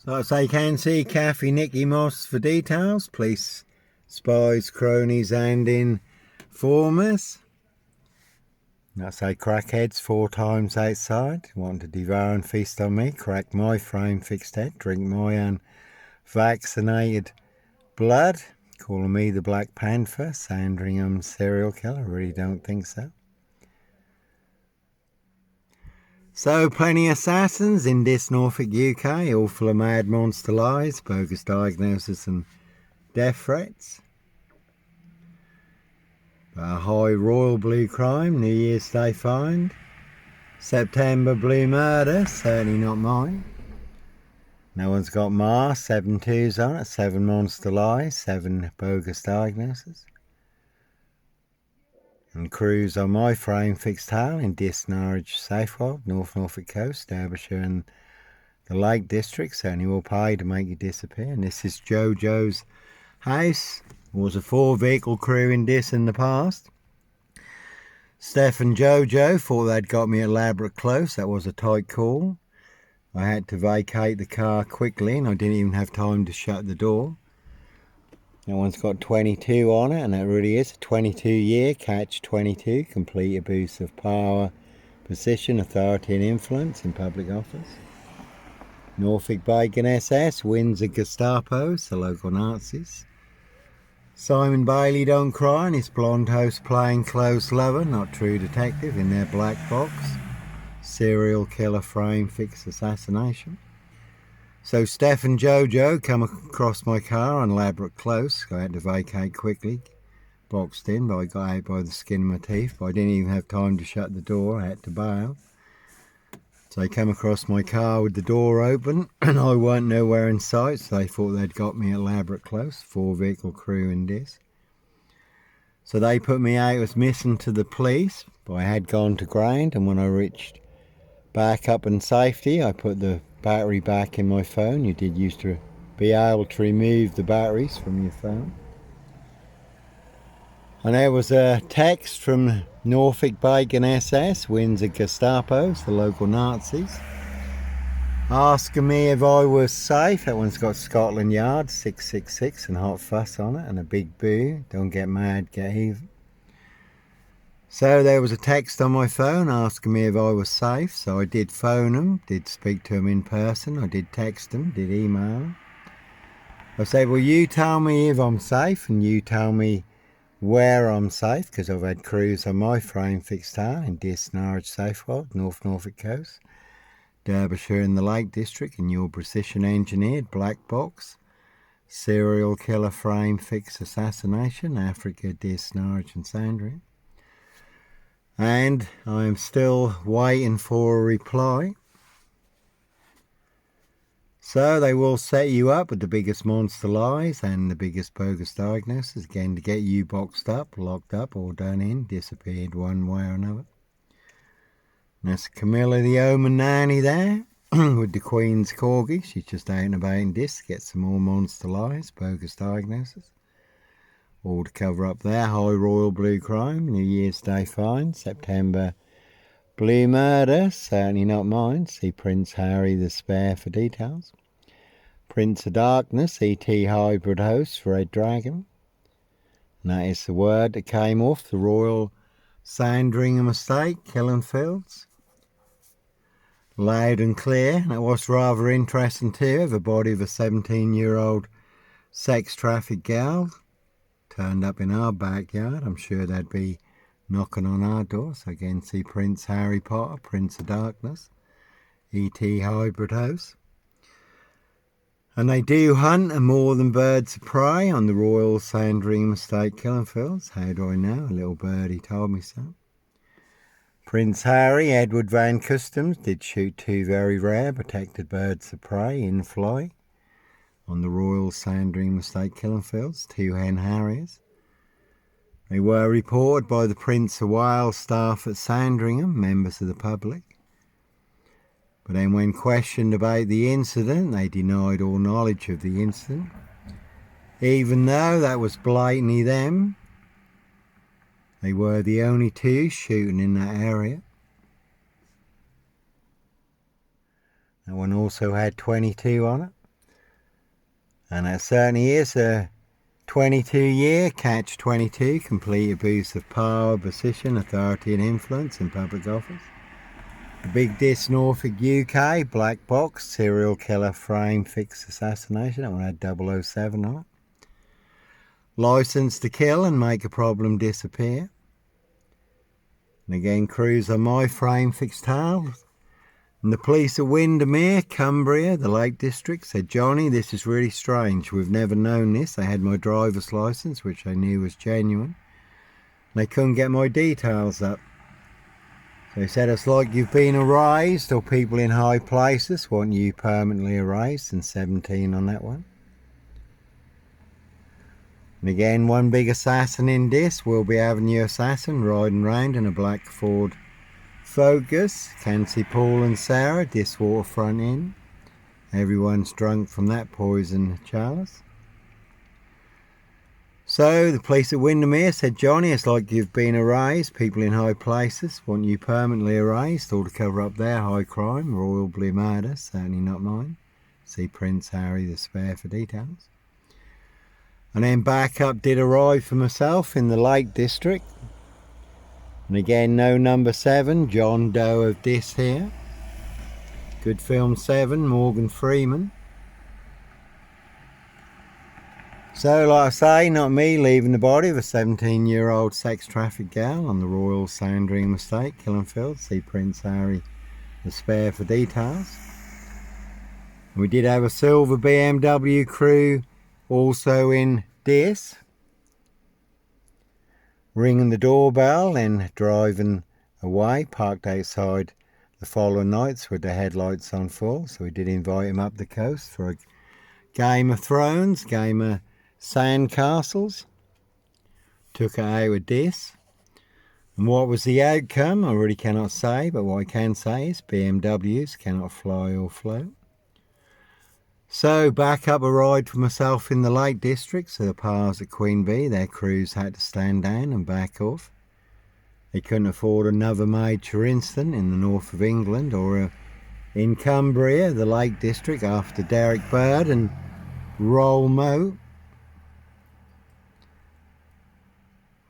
So as I can see, Kathy Nicky Moss for details. Police spies, cronies and informers. I say crackheads 4 times outside. Want to devour and feast on me. Crack my frame fixed head. Drink my unvaccinated blood. Calling me the Black Panther. Sandringham serial killer. Really don't think so. So, plenty of assassins in this Norfolk, UK, all full of mad monster lies, bogus diagnosis and death threats. A high royal blue crime, New Year's Day find. September blue murder, certainly not mine. No one's got Mars, 7 twos on it, 7 monster lies, 7 bogus diagnoses. And crews on my frame fixed tail in Dis, Norwich, Southwold, North Norfolk Coast, Derbyshire and the Lake District. Certainly will pay to make you disappear. And this is Jojo's house. There was a 4-vehicle crew in this in the past. Steph and Jojo thought they'd got me at Elaborate Close. That was a tight call. I had to vacate the car quickly and I didn't even have time to shut the door. That one's got 22 on it, and that really is a 22-year catch 22, complete abuse of power, position, authority and influence in public office. Norfolk Bacon SS, Windsor Gestapos, the local Nazis. Simon Bailey don't cry and his blonde host plainclothes lover, not true detective, in their black box. Serial killer frame fix assassination. So Steph and Jojo come across my car on Elaborate Close. I had to vacate quickly, boxed in, but I got out by the skin of my teeth. But I didn't even have time to shut the door. I had to bail. So they come across my car with the door open and I weren't nowhere in sight. So they thought they'd got me at Elaborate Close, 4-vehicle crew in this. So they put me out as missing to the police, but I had gone to ground, and when I reached back up in safety, I put the battery back in my phone. You did used to be able to remove the batteries from your phone. And there was a text from Norfolk Bacon SS, Windsor Gestapos, the local Nazis, asking me if I was safe. That one's got Scotland Yard 666 and hot fuss on it and a big boo. Don't get mad, get even. So there was a text on my phone asking me if I was safe. So I did phone them, did speak to them in person. I did text them, did email them. I said, well, you tell me if I'm safe and you tell me where I'm safe, because I've had crews on my frame fixed tail in Dis, Norwich, Southwold, North Norfolk Coast, Derbyshire in the Lake District, and your precision engineered black box serial killer frame fix assassination, Africa, Dis, Norwich and Sandringham. And I'm still waiting for a reply. So they will set you up with the biggest monster lies and the biggest bogus diagnosis, again to get you boxed up, locked up or done in, disappeared one way or another. And that's Camilla the Omen nanny there with the Queen's corgi. She's just out and about in this to get some more monster lies, bogus diagnosis. All to cover up there. High royal blue crime, New Year's Day find, September blue murder, certainly not mine. See Prince Harry the Spare for details. Prince of Darkness, E.T. hybrid host, Red Dragon. And that is the word that came off the Royal Sandringham Estate, Killenfields. Loud and clear. And it was rather interesting too, the body of a 17-year-old sex trafficked girl turned up in our backyard. I'm sure they'd be knocking on our door. So again, see Prince Harry Potter, Prince of Darkness, E.T. hybrid host. And they do hunt and more than birds of prey on the Royal Sandringham Estate, Killenfields. How do I know? A little birdie told me so. Prince Harry, Edward Van Customs, did shoot 2 very rare protected birds of prey in fly on the Royal Sandringham Estate, Killenfields, 2 hen harriers. They were reported by the Prince of Wales staff at Sandringham, members of the public. But then when questioned about the incident, they denied all knowledge of the incident, even though that was blatantly them. They were the only 2 shooting in that area. That one also had 22 on it. And that certainly is a 22-year catch-22, complete abuse of power, position, authority and influence in public office. The Big Dis Norfolk UK, black box, serial killer frame fixed assassination. That one had 007 on it. License to kill and make a problem disappear. And again, crews on my frame fixed towel. And the police at Windermere, Cumbria, the Lake District, said, Johnny, this is really strange. We've never known this. They had my driver's licence, which they knew was genuine. They couldn't get my details up. So he said, it's like you've been erased, or people in high places want you permanently erased, and 17 on that one. And again, one big assassin in this, Wilby Avenue assassin, riding round in a black Ford Focus. Can see Paul and Sarah, this waterfront inn. Everyone's drunk from that poison chalice. So the police at Windermere said, Johnny, it's like you've been erased. People in high places want you permanently erased, all to cover up their high crime, royally murder, certainly not mine. See Prince Harry the Spare for details. And then backup did arrive for myself in the Lake District. And again, no number 7, John Doe of this here. Good film 7, Morgan Freeman. So, like I say, not me leaving the body of a 17-year-old sex trafficked gal on the Royal Sandringham estate, Killenfield. See Prince Harry the Spare for details. And we did have a silver BMW crew also in this, ringing the doorbell and driving away, parked outside the following nights with the headlights on full. So we did invite him up the coast for a Game of Thrones, game of Sandcastles. Took it out with this. And what was the outcome? I really cannot say, but what I can say is BMWs cannot fly or float. So back up a ride for myself in the Lake District. So the pals at Queen Bee, their crews had to stand down and back off. They couldn't afford another major incident in the north of England or in Cumbria, the Lake District, after Derek Bird and Roll Moat.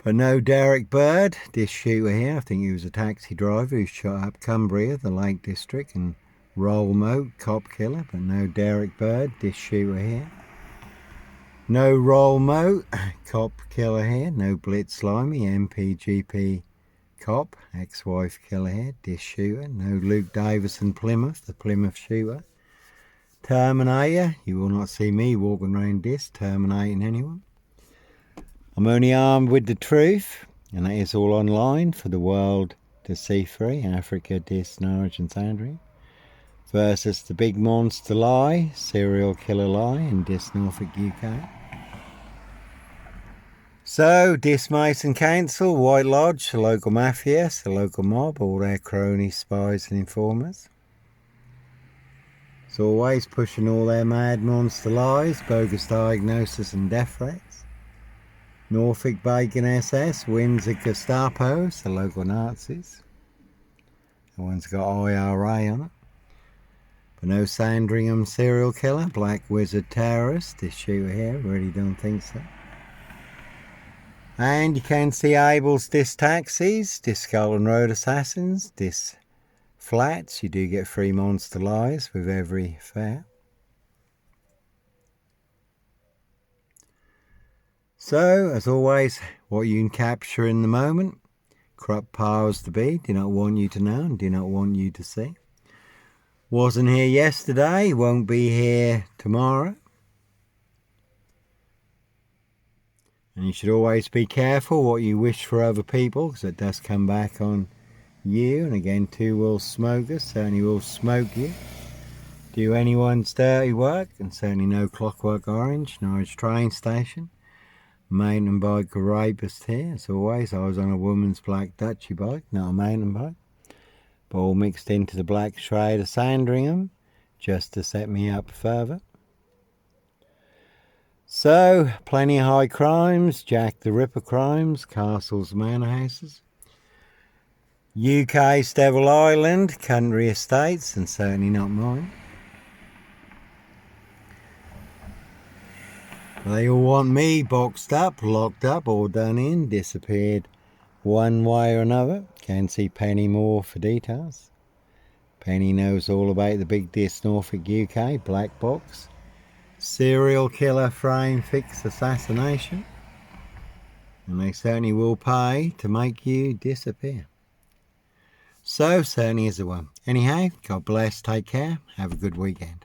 But no Derek Bird, this shooter here, I think he was a taxi driver who shot up Cumbria, the Lake District, and Roll Moat, cop killer, but no Derek Bird, this shooter here. No Roll Moat, cop killer here, no Blitz Slimy, MPGP cop, ex-wife killer here, this shooter. No Luke Davison Plymouth, the Plymouth shooter. Terminator, you will not see me walking around this, terminating anyone. I'm only armed with the truth, and that is all online for the world to see through. Africa, Dis, Norwich and Sandringham. Versus the big monster lie, serial killer lie in Dis, Norfolk, UK. So, Dis Mason Council, White Lodge, the local mafia, the local mob, all their cronies, spies and informers. As always, pushing all their mad monster lies, bogus diagnosis and death threats. Norfolk Bacon SS, Windsor Gestapo, the local Nazis. That one's got IRA on it. But no Sandringham serial killer, Black Wizard terrorist, this shooter here, really don't think so. And you can see Abel's Dis taxis, Dis Scotland Road assassins, Dis flats. You do get free monster lies with every fare. So, as always, what you can capture in the moment, corrupt powers to be, do not want you to know and do not want you to see. Wasn't here yesterday, won't be here tomorrow. And you should always be careful what you wish for other people, because it does come back on you. And again, two will smoke us, certainly will smoke you. Do anyone's dirty work, and certainly no Clockwork Orange, Norwich train station. Mountain bike rapist here, as always. I was on a woman's black Dutchy bike, not a mountain bike. But all mixed into the black shroud of Sandringham, just to set me up further. So, plenty of high crimes, Jack the Ripper crimes, castles, manor houses. UK Devil Island, country estates, and certainly not mine. They all want me boxed up, locked up, or done in, disappeared one way or another. Can see Penny more for details. Penny knows all about the Big Dis Norfolk UK black box. Serial killer frame fix assassination. And they certainly will pay to make you disappear. So certainly is the one. Anyhow, God bless, take care, have a good weekend.